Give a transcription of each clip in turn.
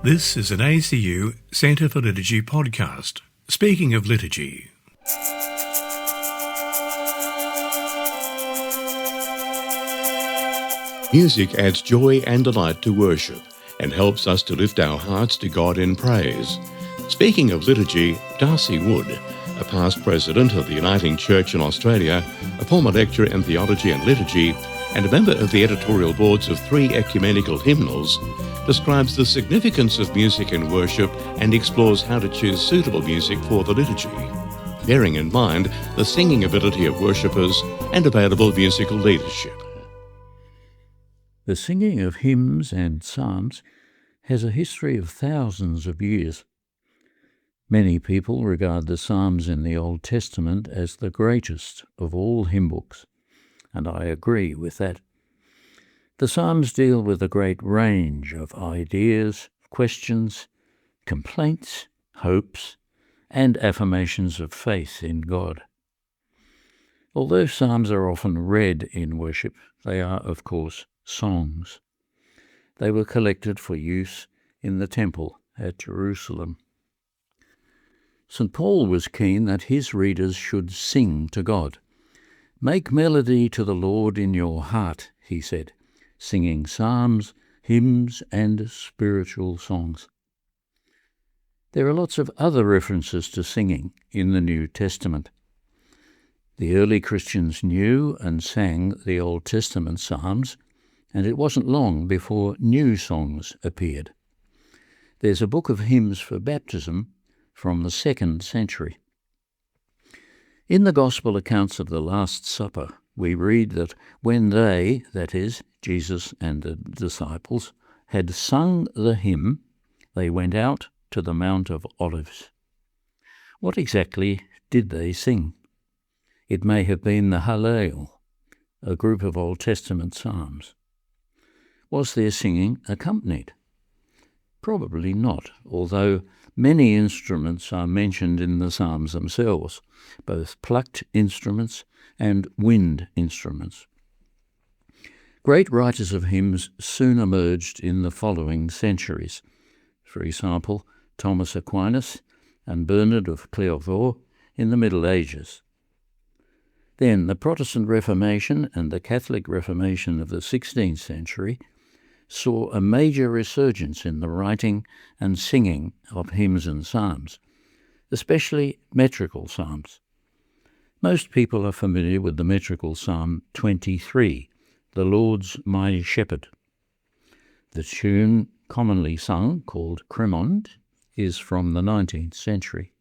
This is an ACU Centre for Liturgy podcast. Speaking of liturgy. Music adds joy and delight to worship and helps us to lift our hearts to God in praise. Speaking of liturgy, D'Arcy Wood, a past president of the Uniting Church in Australia, a former lecturer in theology and liturgy, and a member of the editorial boards of 3 ecumenical hymnals, describes the significance of music in worship and explores how to choose suitable music for the liturgy, bearing in mind the singing ability of worshippers and available musical leadership. The singing of hymns and psalms has a history of thousands of years. Many people regard the Psalms in the Old Testament as the greatest of all hymn books, and I agree with that. The Psalms deal with a great range of ideas, questions, complaints, hopes, and affirmations of faith in God. Although Psalms are often read in worship, they are, of course, songs. They were collected for use in the temple at Jerusalem. St. Paul was keen that his readers should sing to God. "Make melody to the Lord in your heart," he said, singing psalms, hymns, and spiritual songs. There are lots of other references to singing in the New Testament. The early Christians knew and sang the Old Testament psalms, and it wasn't long before new songs appeared. There's a book of hymns for baptism from the 2nd century. In the Gospel accounts of the Last Supper, we read that when they, that is, Jesus and the disciples, had sung the hymn, they went out to the Mount of Olives. What exactly did they sing? It may have been the Hallel, a group of Old Testament psalms. Was their singing accompanied? Probably not, although many instruments are mentioned in the psalms themselves, both plucked instruments and wind instruments. Great writers of hymns soon emerged in the following centuries. For example, Thomas Aquinas and Bernard of Clairvaux in the Middle Ages. Then the Protestant Reformation and the Catholic Reformation of the 16th century saw a major resurgence in the writing and singing of hymns and psalms, especially metrical psalms. Most people are familiar with the metrical Psalm 23, "The Lord's my shepherd." The tune commonly sung, called Cremond, is from the 19th century.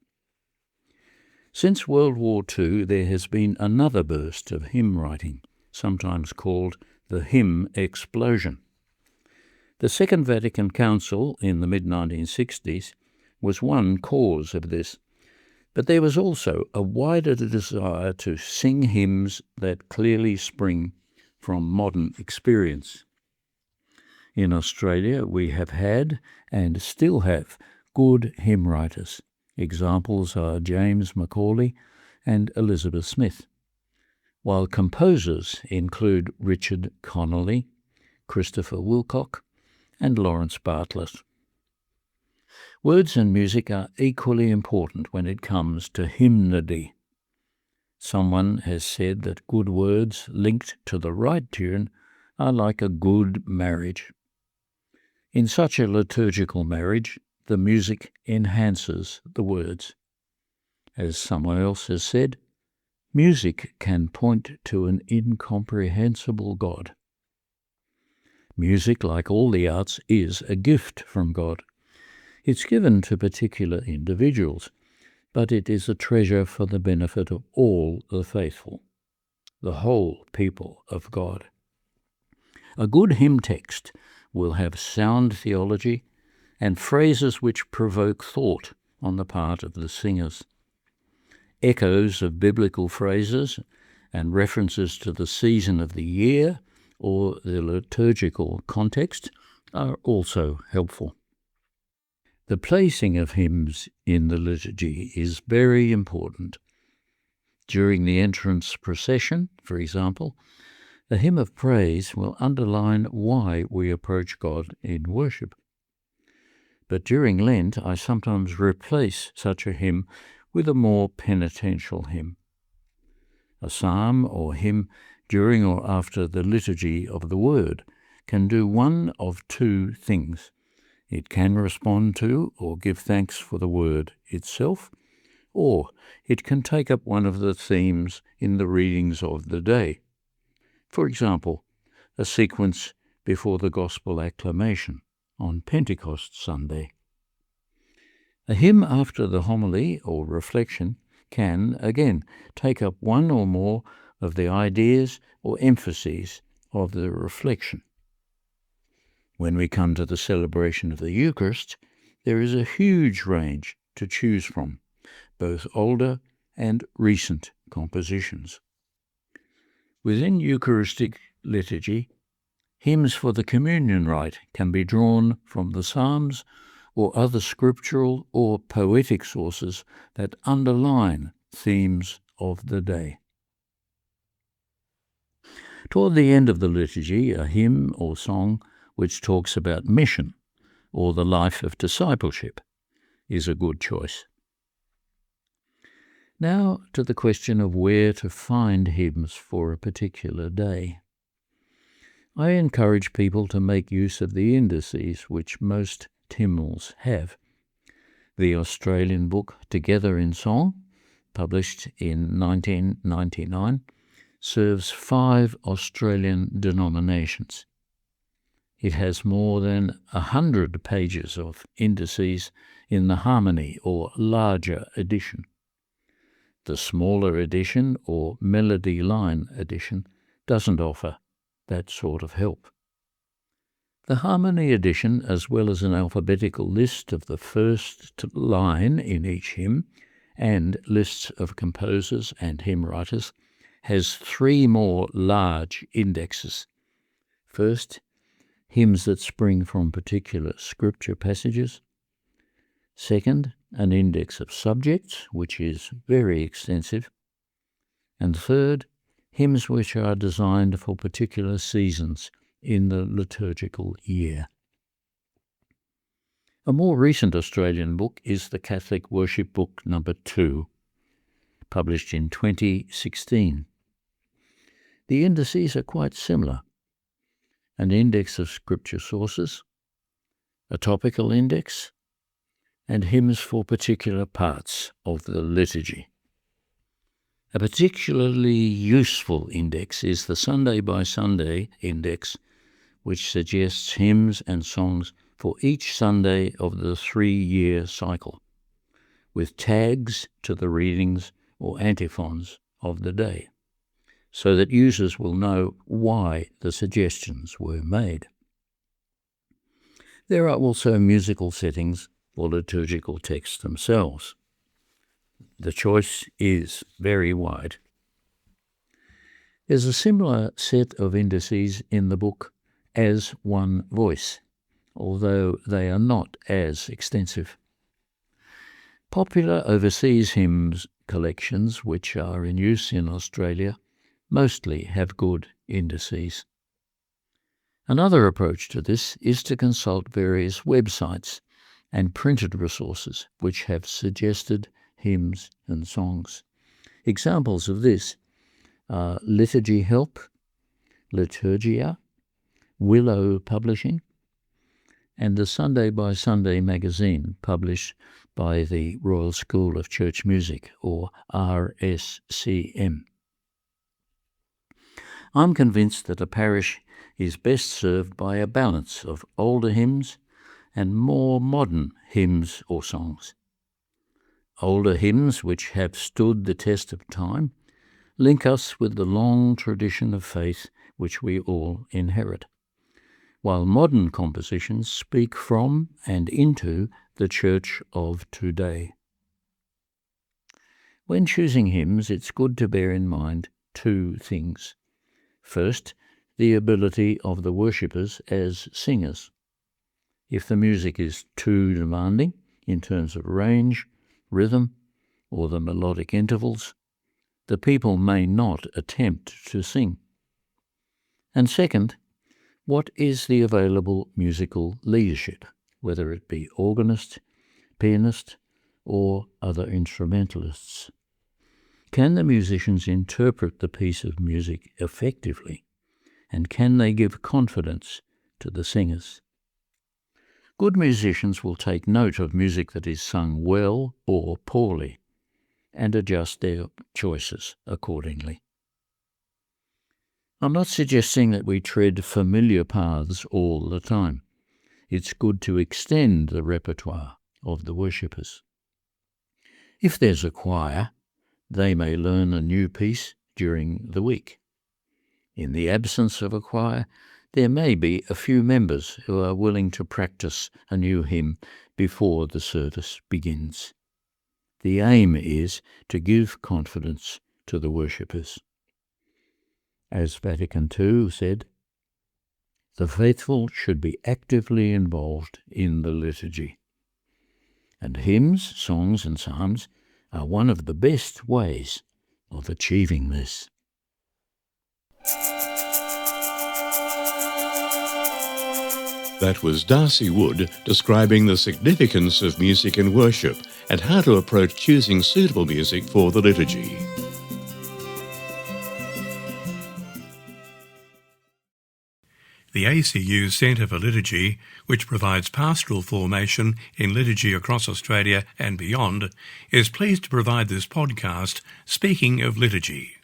Since World War II, there has been another burst of hymn writing, sometimes called the hymn explosion. The Second Vatican Council in the mid-1960s was one cause of this, but there was also a wider desire to sing hymns that clearly spring from modern experience. In Australia, we have had and still have good hymn writers. Examples are James Macaulay and Elizabeth Smith, while composers include Richard Connolly, Christopher Wilcock, and Lawrence Bartlett. Words and music are equally important when it comes to hymnody. Someone has said that good words linked to the right tune are like a good marriage. In such a liturgical marriage, the music enhances the words. As someone else has said, music can point to an incomprehensible God. Music, like all the arts, is a gift from God. It's given to particular individuals, but it is a treasure for the benefit of all the faithful, the whole people of God. A good hymn text will have sound theology and phrases which provoke thought on the part of the singers. Echoes of biblical phrases and references to the season of the year or the liturgical context are also helpful. The placing of hymns in the liturgy is very important. During the entrance procession, for example, the hymn of praise will underline why we approach God in worship. but during Lent I sometimes replace such a hymn with a more penitential hymn. A psalm or hymn during or after the Liturgy of the Word can do one of two things. It can respond to or give thanks for the Word itself, or it can take up one of the themes in the readings of the day. For example, a sequence before the Gospel acclamation on Pentecost Sunday. A hymn after the homily or reflection can, again, take up one or more of the ideas or emphases of the reflection. When we come to the celebration of the Eucharist, there is a huge range to choose from, both older and recent compositions. Within Eucharistic liturgy, hymns for the communion rite can be drawn from the Psalms or other scriptural or poetic sources that underline themes of the day. Toward the end of the liturgy, a hymn or song which talks about mission or the life of discipleship is a good choice. Now to the question of where to find hymns for a particular day. I encourage people to make use of the indices which most hymnals have. The Australian book Together in Song, published in 1999, serves 5 Australian denominations. It has more than 100 pages of indices in the Harmony or larger edition. The smaller edition or Melody Line edition doesn't offer that sort of help. The Harmony edition, as well as an alphabetical list of the first line in each hymn and lists of composers and hymn writers, has 3 more large indexes. First, hymns that spring from particular scripture passages. Second, an index of subjects, which is very extensive. And third, hymns which are designed for particular seasons in the liturgical year. A more recent Australian book is the Catholic Worship Book No. 2, published in 2016. The indices are quite similar. An index of scripture sources, a topical index, and hymns for particular parts of the liturgy. A particularly useful index is the Sunday by Sunday index, which suggests hymns and songs for each Sunday of the 3-year cycle, with tags to the readings or antiphons of the day, so that users will know why the suggestions were made. There are also musical settings for liturgical texts themselves. The choice is very wide. There's a similar set of indices in the book As One Voice, although they are not as extensive. Popular overseas hymns collections, which are in use in Australia, mostly have good indices. Another approach to this is to consult various websites and printed resources which have suggested hymns and songs. Examples of this are Liturgy Help, Liturgia, Willow Publishing, and the Sunday by Sunday magazine published by the Royal School of Church Music, or RSCM. I'm convinced that a parish is best served by a balance of older hymns and more modern hymns or songs. Older hymns, which have stood the test of time, link us with the long tradition of faith which we all inherit, while modern compositions speak from and into the Church of today. When choosing hymns, it's good to bear in mind 2 things. First, the ability of the worshippers as singers. If the music is too demanding in terms of range, rhythm, or the melodic intervals, the people may not attempt to sing. And second, what is the available musical leadership whether it be organist, pianist, or other instrumentalists? Can the musicians interpret the piece of music effectively? And can they give confidence to the singers? Good musicians will take note of music that is sung well or poorly and adjust their choices accordingly. I'm not suggesting that we tread familiar paths all the time. It's good to extend the repertoire of the worshippers. If there's a choir, they may learn a new piece during the week. In the absence of a choir, there may be a few members who are willing to practice a new hymn before the service begins. The aim is to give confidence to the worshippers. As Vatican II said, the faithful should be actively involved in the liturgy. And hymns, songs and psalms are one of the best ways of achieving this. That was D'Arcy Wood describing the significance of music in worship and how to approach choosing suitable music for the liturgy. The ACU Centre for Liturgy, which provides pastoral formation in liturgy across Australia and beyond, is pleased to provide this podcast, Speaking of Liturgy.